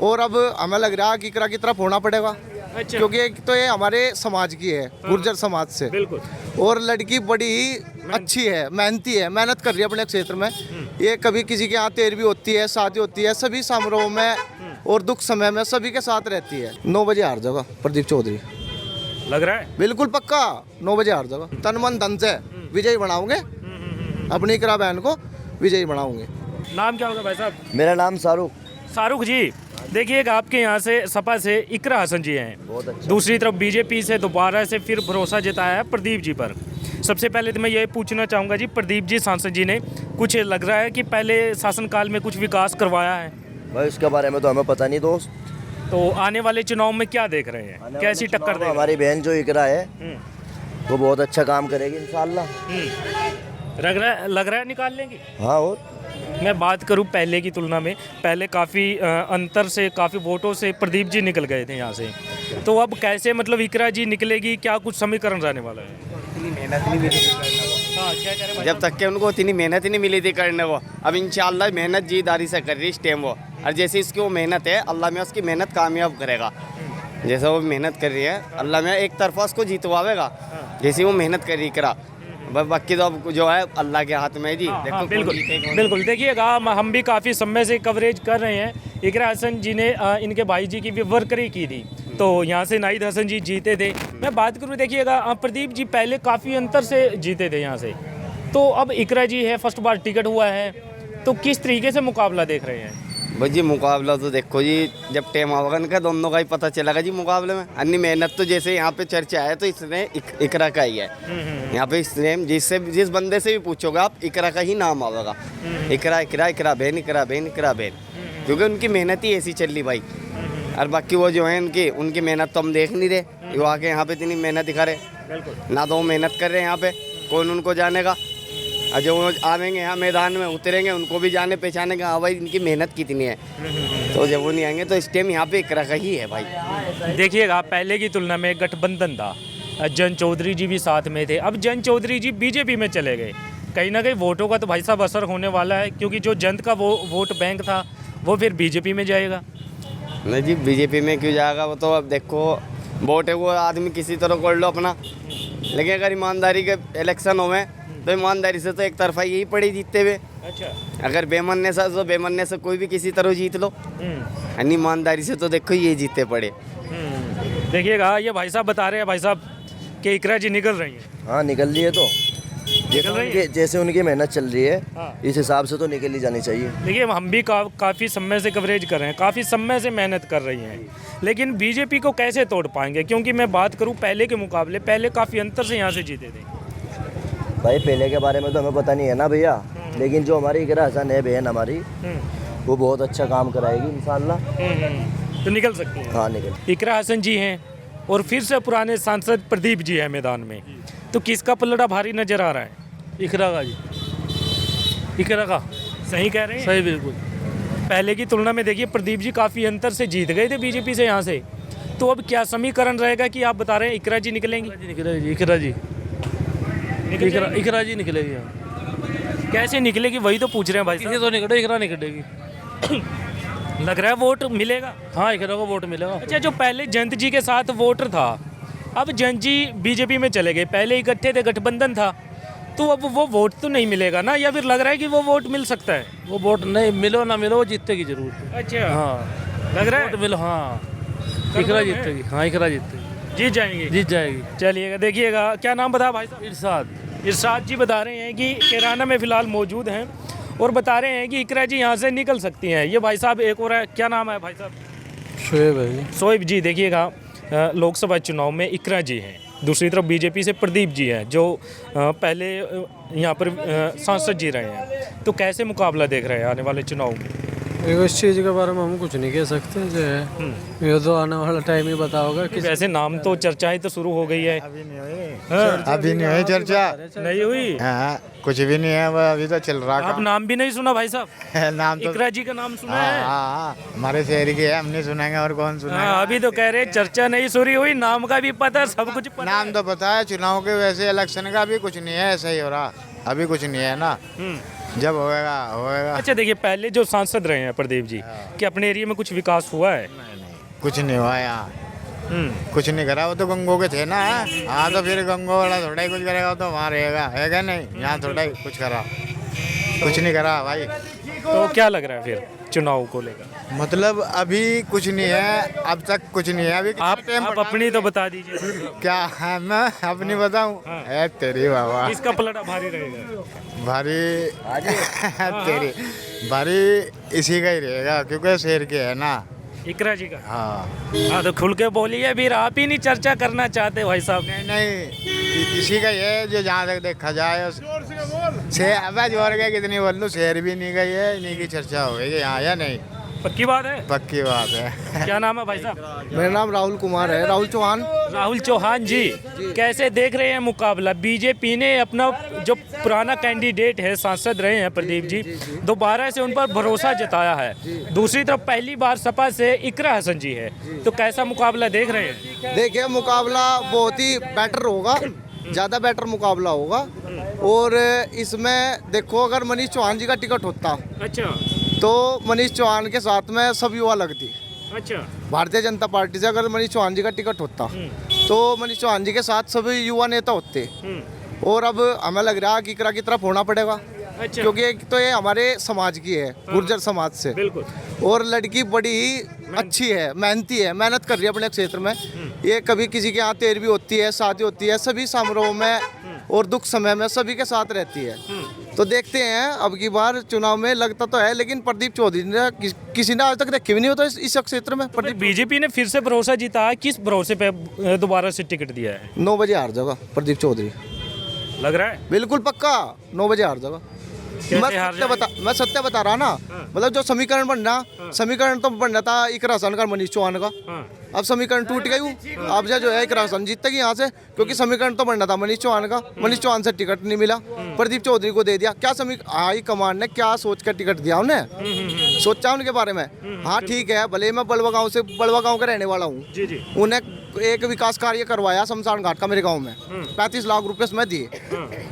और अब हमें लग रहा है कि इकरा की तरफ होना पड़ेगा। अच्छा। क्योंकि एक तो ये हमारे समाज की है, गुर्जर समाज से, बिल्कुल। और लड़की बड़ी ही अच्छी है, मेहनती है, मेहनत कर रही है अपने क्षेत्र में। ये कभी किसी के यहाँ तेरहवीं होती है, शादी होती है, सभी समारोह में और दुख समय में सभी के साथ रहती है। 9 बजे हार जाएगा प्रदीप चौधरी, लग रहा है। बिल्कुल पक्का 9 बजे हार जाएगा। तन मन धन से विजयी बनाओगे, अपनी इकरा बहन को विजयी बनाओगे। नाम क्या होगा भाई साहब? मेरा नाम शाहरुख। शाहरुख जी, देखिएगा आपके यहाँ से सपा से इकरा हसन जी हैं, बहुत अच्छा। दूसरी तरफ बीजेपी से दोबारा से फिर भरोसा जताया है प्रदीप जी पर। सबसे पहले तो मैं ये पूछना चाहूँगा जी, प्रदीप जी सांसद जी ने कुछ लग रहा है कि पहले शासनकाल में कुछ विकास करवाया है, भाई इसके बारे में तो हमें पता नहीं दोस्त। तो आने वाले चुनाव में क्या देख रहे हैं, आने कैसी वाले टक्कर चुनाव में देगा? हमारी बहन जो इकरा है हम्म, वो बहुत अच्छा काम करेगी इंशाल्लाह। लग रहा है निकाल लेंगे। हाँ, और मैं बात करूं पहले की तुलना में, पहले काफ़ी अंतर से, काफ़ी वोटों से प्रदीप जी निकल गए थे यहाँ से, तो अब कैसे मतलब इकरा जी निकलेगी, क्या कुछ समीकरण रहने वाला है? इतनी मेहनत नहीं मिली थी करने को, हाँ, क्या कह रहे हैं जब तक के उनको इतनी मेहनत ही नहीं मिली थी करने को। अब इंशाल्लाह मेहनत जीदारी से कर रही इस टाइम वो, और जैसे इसकी वो मेहनत है, अल्लाह में उसकी मेहनत कामयाब करेगा। जैसे वो मेहनत कर रही है, अल्लाह में एक तरफा उसको जीतवावेगा, जैसे वो मेहनत कर रही करा। बाकी तो अब जो है अल्लाह के हाथ में है जी। हाँ, देखो हाँ, कौन बिल्कुल जीतेगा, कौन बिल्कुल। देखिएगा हम भी काफ़ी समय से कवरेज कर रहे हैं। इकरा हसन जी ने इनके भाई जी की भी वर्करी की थी, तो यहाँ से नाहिद हसन जी जीते थे। मैं बात करूँ, देखिएगा प्रदीप जी पहले काफ़ी अंतर से जीते थे यहाँ से, तो अब इकरा जी है, फर्स्ट बार टिकट हुआ है, तो किस तरीके से मुकाबला देख रहे हैं? भाई जी मुकाबला तो देखो जी, जब टेम आवेगा इनका दोनों का ही पता चलेगा जी मुकाबले में। अन्य मेहनत तो जैसे यहाँ पे चर्चा है तो इसने इकरा का ही है। यहाँ पे सेम जिस बंदे से भी पूछोगे आप, इकरा का ही नाम आवेगा। इकरा इकरा इकरा बहन, इकरा बहन, इकरा बहन, क्योंकि उनकी मेहनत ही ऐसी चल रही भाई। और बाकी वो जो है उनकी मेहनत तो हम देख नहीं रहे, वो आके यहाँ पे इतनी मेहनत दिखा रहे, ना तो वो मेहनत कर रहे हैं यहाँ पे, कौन उनको जानेगा। और जो आएंगे यहाँ मैदान में उतरेंगे, उनको भी जाने पहचाने का, हाँ भाई इनकी मेहनत कितनी है। तो जब वो नहीं आएंगे तो इस टाइम यहाँ पे इकरा का ही है भाई। देखिएगा पहले की तुलना में गठबंधन था, जन चौधरी जी भी साथ में थे, अब जन चौधरी जी बीजेपी में चले गए। कहीं ना कहीं वोटों का तो भाई साहब असर होने वाला है, क्योंकि जो जन का वो वोट बैंक था वो फिर बीजेपी में जाएगा। नहीं जी, बीजेपी में क्यों जाएगा? वो तो अब देखो, वोट है वो आदमी किसी तरह कर लो अपना, लेकिन अगर ईमानदारी के इलेक्शन होवे तो ईमानदारी से तो एक तरफा यही पड़ी जीतते हुए। अच्छा। अगर बेमनने से तो बेमनने से कोई भी किसी तरह जीत लो, यानी ईमानदारी से तो देखो ये जीतते पड़े। देखिएगा ये भाई साहब बता रहे हैं, भाई साहब कि इकरा जी निकल रही हैं। हाँ, निकल रही है तो जैसे उनकी मेहनत चल रही है, हाँ। इस हिसाब से तो निकल ही जानी चाहिए। देखिए हम भी काफ़ी समय से कवरेज कर रहे हैं, काफ़ी समय से मेहनत कर रही हैं, लेकिन बीजेपी को कैसे तोड़ पाएंगे? क्योंकि मैं बात करूं पहले के मुकाबले, पहले काफ़ी अंतर से यहाँ से जीते थे। भाई पहले के बारे में तो हमें पता नहीं है ना भैया, लेकिन जो हमारी इकरा हसन है बहन हमारी, वो बहुत अच्छा काम कराएगी इंशाल्लाह। तो निकल सकती हैं। हाँ, निकल। इकरा हसन जी हैं और फिर से पुराने सांसद प्रदीप जी हैं मैदान में, तो किसका पलड़ा भारी नजर आ रहा है? इकरा का जी, इकरा का। सही कह रहे हैं। सही बिल्कुल। पहले की तुलना में देखिए प्रदीप जी काफ़ी अंतर से जीत गए थे बीजेपी से यहाँ से, तो अब क्या समीकरण रहेगा कि आप बता रहे हैं इकरा जी निकलेंगी? निकलेगी इकरा जी, निकल जाएंगी? इकरा जी निकलेगी। हाँ। कैसे निकलेगी वही तो पूछ रहे हैं भाई किसी साहब। तो निकले, इकरा निकलेगी। लग रहा है वोट मिलेगा। हाँ, इकरा को वोट मिलेगा। अच्छा, जो पहले जयंत जी के साथ वोटर था, अब जयंत जी बीजेपी में चले गए, पहले इकट्ठे थे, गठबंधन था, तो अब वो वोट तो नहीं मिलेगा ना, या फिर लग रहा है कि वो वोट मिल सकता है? वो वोट नहीं मिलो ना मिलो, वो जीतेगी जरूर। अच्छा। हाँ, लग रहा वोट है मिलो। हाँ, इकरा confirm है? जीतेगी। हाँ, इकरा जीतेगी, जीत जाएंगे। जीत जाएगी। चलिएगा, देखिएगा क्या नाम बता भाई साहब? इरशाद। इरशाद जी बता रहे हैं कि कैराना में फिलहाल मौजूद हैं और बता रहे हैं कि इकरा जी यहाँ से निकल सकती हैं। ये भाई साहब एक और है, क्या नाम है भाई साहब? शोएब है जी। शोएब जी। देखिएगा लोकसभा चुनाव में इकरा जी हैं, दूसरी तरफ बीजेपी से प्रदीप जी हैं, जो पहले यहाँ पर सांसद जी रहे हैं, तो कैसे मुकाबला देख रहे हैं आने वाले चुनाव में? देखो, इस चीज़ के बारे में हम कुछ नहीं कह सकते, जो है ये तो आने वाला टाइम ही बताओगा। वैसे नाम तो चर्चाएं तो शुरू हो गई है। अभी नहीं हुई चर्चा, नहीं हुई? हाँ, कुछ भी नहीं है, वो अभी तो चल रहा आप नाम भी नहीं सुना भाई साहब? नाम तो इकरा जी का नाम सुना है? हाँ, हमारे शहर के है, हम नहीं सुनेंगे और कौन सुनेगा। हाँ, अभी तो कह रहे चर्चा नहीं शुरू हुई, नाम का भी पता, सब कुछ पता नाम है। तो पता है, चुनाव के वैसे इलेक्शन का भी कुछ नहीं है, ऐसा ही हो रहा, अभी कुछ नहीं है ना। जब होएगा होएगा। अच्छा देखिए, पहले जो सांसद रहे हैं प्रदीप जी, कि अपने एरिया में कुछ विकास हुआ है? कुछ नहीं हुआ यहाँ, कुछ नहीं करा। वो तो गंगो के थे ना। हाँ तो फिर गंगो वाला थोड़ा ही कुछ करेगा, वो तो वहाँ रहेगा, है क्या नहीं? यहाँ थोड़ा ही कुछ करा, कुछ नहीं करा भाई। तो क्या लग रहा है फिर चुनाव को लेकर? मतलब अभी कुछ नहीं है, अब तक कुछ नहीं है। अभी आप अपनी तो बता दीजिए, क्या है, मैं अपनी बताऊं? है तेरी बाबा, किसका पलड़ा भारी रहेगा? भारी तेरी भारी इसी का ही रहेगा, क्योंकि शेर के है ना। इकरा जी का? हाँ तो खुल के बोलिए, फिर आप ही नहीं चर्चा करना चाहते भाई साहब? नहीं, इसी का ही है जो जहाँ तक देखा जाए। शेर अब जोर के कितनी बोल लूँ, शेर भी नहीं गई है, इन्हीं की चर्चा हो गई यहाँ, या नहीं? पक्की बात है? पक्की बात है। क्या नाम है भाई साहब? मेरा नाम राहुल कुमार है, राहुल चौहान। राहुल चौहान जी, कैसे देख रहे हैं मुकाबला? बीजेपी ने अपना जो पुराना कैंडिडेट है, सांसद रहे हैं प्रदीप जी, दोबारा से उन पर भरोसा जताया है। दूसरी तरफ पहली बार सपा से इकरा हसन जी है, तो कैसा मुकाबला देख रहे हैं? देखिए, मुकाबला बहुत ही बेटर होगा, ज़्यादा बेटर मुकाबला होगा। और इसमें देखो, अगर मनीष चौहान जी का टिकट होता अच्छा, तो मनीष चौहान के साथ में सब युवा लगती। अच्छा, भारतीय जनता पार्टी से अगर मनीष चौहान जी का टिकट होता तो मनीष चौहान जी के साथ सभी युवा नेता होते। और अब हमें लग रहा है कि इकरा की तरफ होना पड़ेगा, अच्छा, क्योंकि एक तो ये हमारे समाज की है, गुर्जर समाज से। बिल्कुल। और लड़की बड़ी ही अच्छी है, मेहनती है, मेहनत कर रही है अपने क्षेत्र में। ये कभी किसी के यहाँ तेरवी होती है, शादी होती है, सभी समारोह में और दुख समय में सभी के साथ रहती है। तो देखते हैं अब की बार चुनाव में, लगता तो है, लेकिन प्रदीप चौधरी ने किसी ने आज तक देखी भी नहीं होता इस क्षेत्र में। प्रदीप बीजेपी ने फिर से भरोसा जीता है, किस भरोसे पे दोबारा से टिकट दिया है? 9 बजे हार जाएगा प्रदीप चौधरी, लग रहा है? बिल्कुल पक्का 9 बजे हार जाएगा। मैं सत्य बता रहा ना। मतलब जो समीकरण बनना, समीकरण तो बनना था इकरा हसन का, मनीष चौहान का। अब समीकरण टूट गई। अब जो है इकरा हसन जीतेगी यहाँ से, क्योंकि समीकरण तो बनना था मनीष चौहान का। मनीष चौहान से टिकट नहीं मिला, प्रदीप चौधरी को दे दिया। क्या हाई कमांड ने क्या सोच कर टिकट दिया उन्हें? सोचा उनके बारे में? हाँ ठीक है, भले मैं बड़वा गाँव का रहने वाला हूँ। उन्हें एक विकास कार्य करवाया शमशान घाट का मेरे गाँव में, 35 लाख रुपए उसमें दिए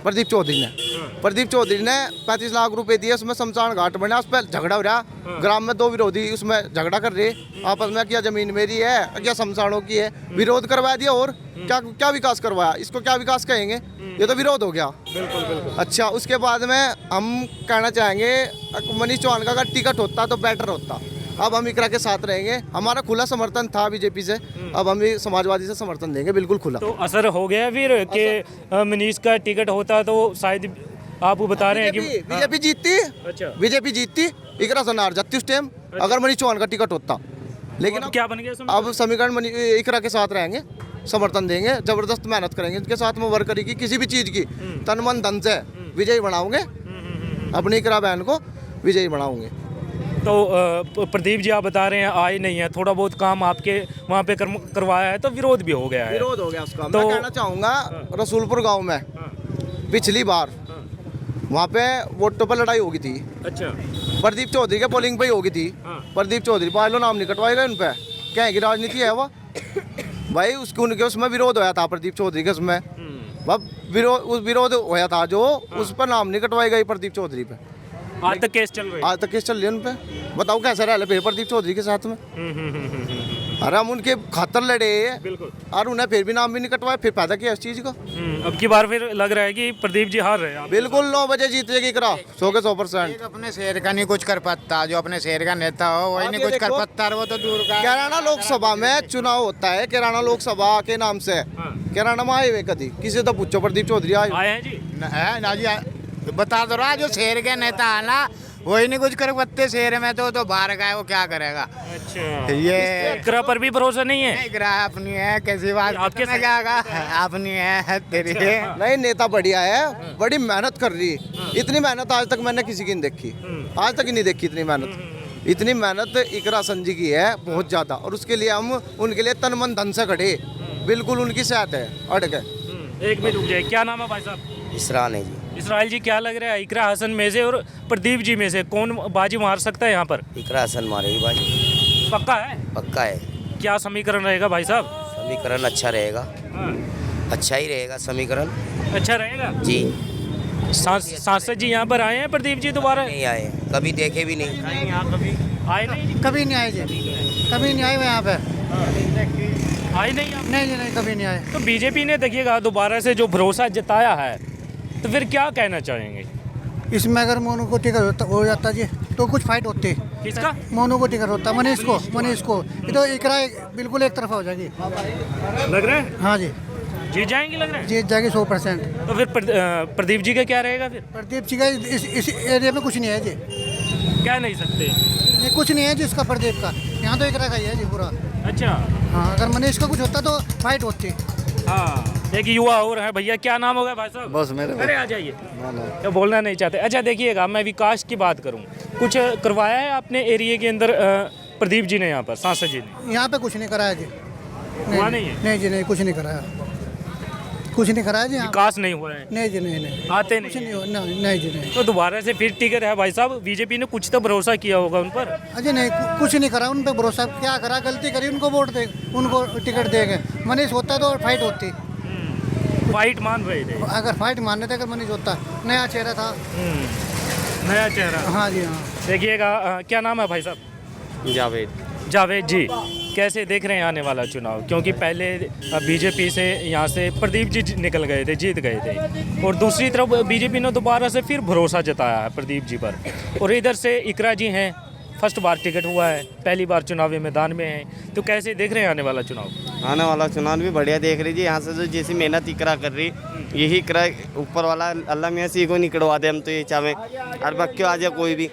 प्रदीप चौधरी ने 35 लाख रुपए दिए, उसमें शमशान घाट बना। उस पर झगड़ा हो रहा, ग्राम में 2 विरोधी उसमें झगड़ा कर रहे आपस में, क्या जमीन मेरी है, क्या शमशानों की है। विरोध करवा दिया, और क्या विकास करवाया? इसको क्या विकास कहेंगे? ये तो विरोध हो गया। बिल्कुल। अच्छा, उसके बाद में हम कहना चाहेंगे, मनीष चौहान का अगर टिकट होता तो बेटर होता। अब हम इकरा के साथ रहेंगे, हमारा खुला समर्थन था बीजेपी से, अब हम भी समाजवादी से समर्थन देंगे, बिल्कुल खुला। तो असर हो गया फिर कि मनीष का टिकट होता तो शायद आप बता रहे हैं कि बीजेपी जीतती। अच्छा, बीजेपी जीतती, इकरा से हार जाती उस टाइम, अगर मनीष चौहान का टिकट होता। लेकिन अब क्या बन गया? अब समीकरण इकरा के साथ रहेंगे, समर्थन देंगे, जबरदस्त मेहनत करेंगे इनके साथ में, वर्क करेगी किसी भी चीज़ की, तन मन धन से विजयी बनाओगे, अपनी इकरा बहन को विजयी बनाओगे। तो प्रदीप जी आप बता रहे हैं आए नहीं है, थोड़ा बहुत काम आपके वहाँ पे करवाया है, तो विरोध भी हो गया है। विरोध हो गया उसका। तो मैं कहना चाहूँगा, रसूलपुर गांव में पिछली बार वहाँ पे वोटों पर लड़ाई हो गई थी। अच्छा, प्रदीप चौधरी के पोलिंग पे ही हो गई थी। प्रदीप चौधरी पालो नाम नहीं कटवाएगा उन पे, कहेंगे राजनीति है वो भाई। उनके उसमें विरोध होया था प्रदीप चौधरी के, उसमें विरोध होया था, जो उस पर नाम नहीं कटवाई गई प्रदीप चौधरी पे। आज तक केस चल रहा है? आज तक केस चल रही है उन पे। बताओ कैसे रहा फिर प्रदीप चौधरी के साथ में? अरे हम उनके खातर लड़े, बिल्कुल, और उन्हें फिर भी नाम भी नहीं कटवाया, फिर फायदा किया इस चीज़ का? अब की बार फिर लग रहा है कि प्रदीप जी हार रहे हैं। बिल्कुल 9 बजे जीतेगी इकरा, 100 के 100%। अपने शहर का नहीं कुछ कर पाता, जो अपने शहर का नेता हो वही नहीं कुछ कर पाता, वो तो दूर का। कैराना लोकसभा में चुनाव होता है, कैराना लोकसभा के नाम से। कैराना में आए हुए कभी किसी तो पूछो, प्रदीप चौधरी आए हैं जी? ना जी, बता दो रहा, जो शहर के नेता है ना वही नहीं कुछ कर पाते शहर में, तो बाहर का है, वो क्या करेगा? अच्छा, ये इकरा पर भी भरोसा नहीं है? इकरा अपनी है, कैसी बात आपके में क्या अपनी है तेरी है। नहीं, नेता बढ़िया है, बड़ी मेहनत कर रही है। इतनी मेहनत आज तक मैंने किसी की नहीं देखी, आज तक ही नहीं देखी इतनी मेहनत। इतनी मेहनत इकरा हसन जी की है, बहुत ज़्यादा, और उसके लिए हम उनके लिए तन मन धन से खड़े, बिल्कुल उनकी सेहत है अड़ गए। 1 मिनट रुक जाए, क्या नाम है भाई साहब? इसरान है जी। इसराइल जी, क्या लग रहा है इकरा हसन में से और प्रदीप जी में से कौन बाजी मार सकता है यहाँ पर? इकरा हसन मारेगी बाजी, पक्का है? पक्का है। क्या समीकरण रहेगा भाई साहब? समीकरण अच्छा रहेगा, अच्छा ही रहेगा समीकरण। अच्छा रहेगा जी। सांसद जी यहाँ पर आए हैं प्रदीप जी दोबारा? नहीं आए, कभी देखे भी नहीं। यहाँ कभी आए नहीं? कभी नहीं आए जी, कभी नहीं आए वो यहाँ पे। आए नहीं आप? नहीं जी नहीं, कभी नहीं आए। तो बीजेपी ने देखिएगा दोबारा से जो भरोसा जताया है, तो फिर क्या कहना चाहेंगे? इसमें अगर मोनू को टिकट हो जाता जी तो कुछ फाइट होती। किसका? मोनू को टिकट होता, मनीष को। ये तो इकरा बिल्कुल एक तरफा हो जाएगी। लग रहा है हाँ जी, जीत जाएंगे, लग रहा है। जीत जाएगी 100%। तो फिर प्रदीप जी का क्या रहेगा फिर? प्रदीप जी का इस एरिया में कुछ नहीं है जी, कह नहीं सकते। नहीं कुछ नहीं है जी इसका प्रदीप का, यहाँ तो इकरा का ही है जी पूरा। अच्छा, हाँ, अगर मनीष का कुछ होता तो फाइट होती। हाँ, एक युवा और है भैया, क्या नाम होगा भाई साहब? बस मेरे अरे आ जाइए, क्या बोलना नहीं चाहते? अच्छा देखिएगा, मैं विकास की बात करूं, कुछ करवाया है आपने एरिया के अंदर प्रदीप जी ने, यहाँ पर सांसद जी ने? यहाँ पे कुछ नहीं कराया जी। हुआ नहीं है? नहीं जी नहीं, कुछ नहीं कराया, कुछ नहीं कराया जी यहाँ। विकास नहीं हुआ है? नहीं जी नहीं, आते कुछ नहीं नहीं हो, नहीं जी नहीं। तो दोबारा से फिर टिकट है भाई साहब, बीजेपी ने कुछ तो भरोसा किया होगा उन पर। अजय नहीं, कुछ नहीं करा उन पे भरोसा, क्या करा, गलती करी, उनको वोट दे, उनको टिकट देंगे। मनीष होता तो फाइट होती। फाइट मान रहे थे, अगर फाइट मानने थे, अगर मनीष होता, नया चेहरा था। नया चेहरा। हाँ जी हाँ। देखिएगा, क्या नाम है भाई साहब? जावेद जी, कैसे देख रहे हैं आने वाला चुनाव? क्योंकि पहले बीजेपी से यहाँ से प्रदीप जी निकल गए थे, जीत गए थे, और दूसरी तरफ बीजेपी ने दोबारा से फिर भरोसा जताया है प्रदीप जी पर, और इधर से इकरा जी हैं, फर्स्ट बार टिकट हुआ है, पहली बार चुनावी मैदान में हैं, तो कैसे देख रहे हैं आने वाला चुनाव? आने वाला चुनाव भी बढ़िया देख लीजिए। यहाँ से जो जैसी मेहनत इकरा कर रही, यही इकरा ऊपर वाला अल्लाह मियाँ सी को निकलवा दे। हम तो ये चाहे और बक्के आ जाए कोई भी,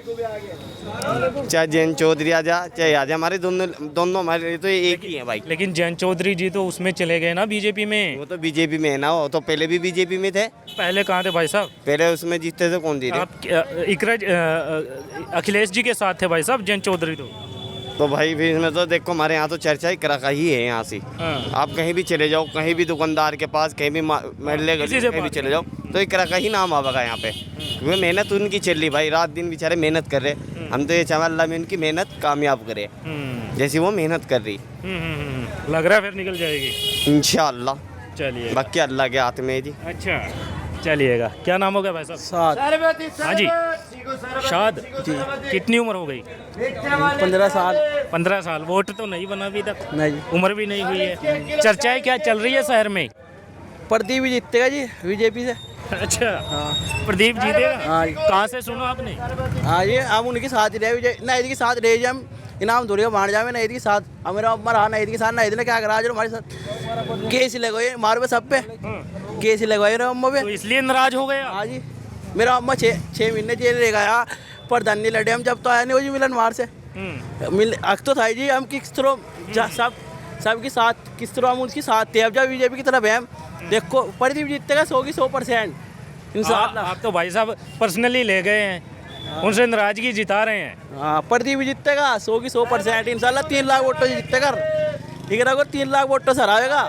चाहे जैन चौधरी आ जा, चाहे आ जाए, हमारे दोनों हमारे लिए तो एक ही है भाई। लेकिन जैन चौधरी जी तो उसमें चले गए ना, बीजेपी में। वो तो बीजेपी में है ना, वो तो पहले भी बीजेपी में थे। पहले कहाँ थे भाई साहब? पहले उसमें जीतते थे, कौन जीते? आप इकरा अखिलेश जी के साथ थे भाई साहब, जैन चौधरी तो भाई भी इसमें तो देखो, हमारे यहाँ तो चर्चा इकरा का ही है। यहाँ से आप कहीं भी चले जाओ, कहीं भी दुकानदार के पास, कहीं भी महल्ले कहीं भी चले जाओ, तो इकरा का ही नाम आवेगा यहाँ पे, क्योंकि मेहनत उनकी चल रही भाई, रात दिन बेचारे मेहनत कर रहे। हम तो ये चाहे अल्लाह में उनकी मेहनत कामयाब करे, जैसी वो मेहनत कर रही। लग रहा है फिर निकल जाएगी इंशाअल्लाह। चलिए, बाकी अल्लाह के हाथ में है जी। अच्छा चलिएगा, क्या नाम होगा भाई साहब? हाँ जी, शाद जी। कितनी उम्र हो गई? 15 साल। 15 साल। वोट तो नहीं बना अभी तक? नहीं, उम्र भी नहीं हुई है। चर्चाएं क्या चल रही है शहर में? प्रदीप ही जीतेगा जी बीजेपी से। अच्छा, प्रदीप जीतेगा? हाँ। कहाँ से सुनो आपने? हाँ ये हम उनके साथ ही रहे, नहीं के साथ रहे, हम इनाम दूरी बांट जावे नहीं के साथ, हमारा अम्मा रहा नहीं के साथ, नहीं ने क्या करा जो हमारे साथ केस लगवाए मारो पे, सब पे केस लगवाए रहे अम्मा पे, तो इसलिए नाराज हो गए? हाँ जी, मेरा अम्मा 6 महीने जेल रह गया, प्रधान नहीं लड़े हम, जब तो आया नहीं वो जी मिलन मार से मिल अक तो था जी, हम किस तरह सबके साथ किस तरह हम उसके साथ थे। अब जब बीजेपी की तरफ है हम, देखो प्रदीप जीतेगा 100% इंशाल्लाह। आप तो भाई साहब पर्सनली ले गए हैं, उनसे नाराजगी जिता रहे हैं। हाँ प्रदीप जीतेगा 100% इंशाल्लाह। 3 लाख वोटों से जीतेगा, ठीक है, 3 लाख वोटों से हराएगा।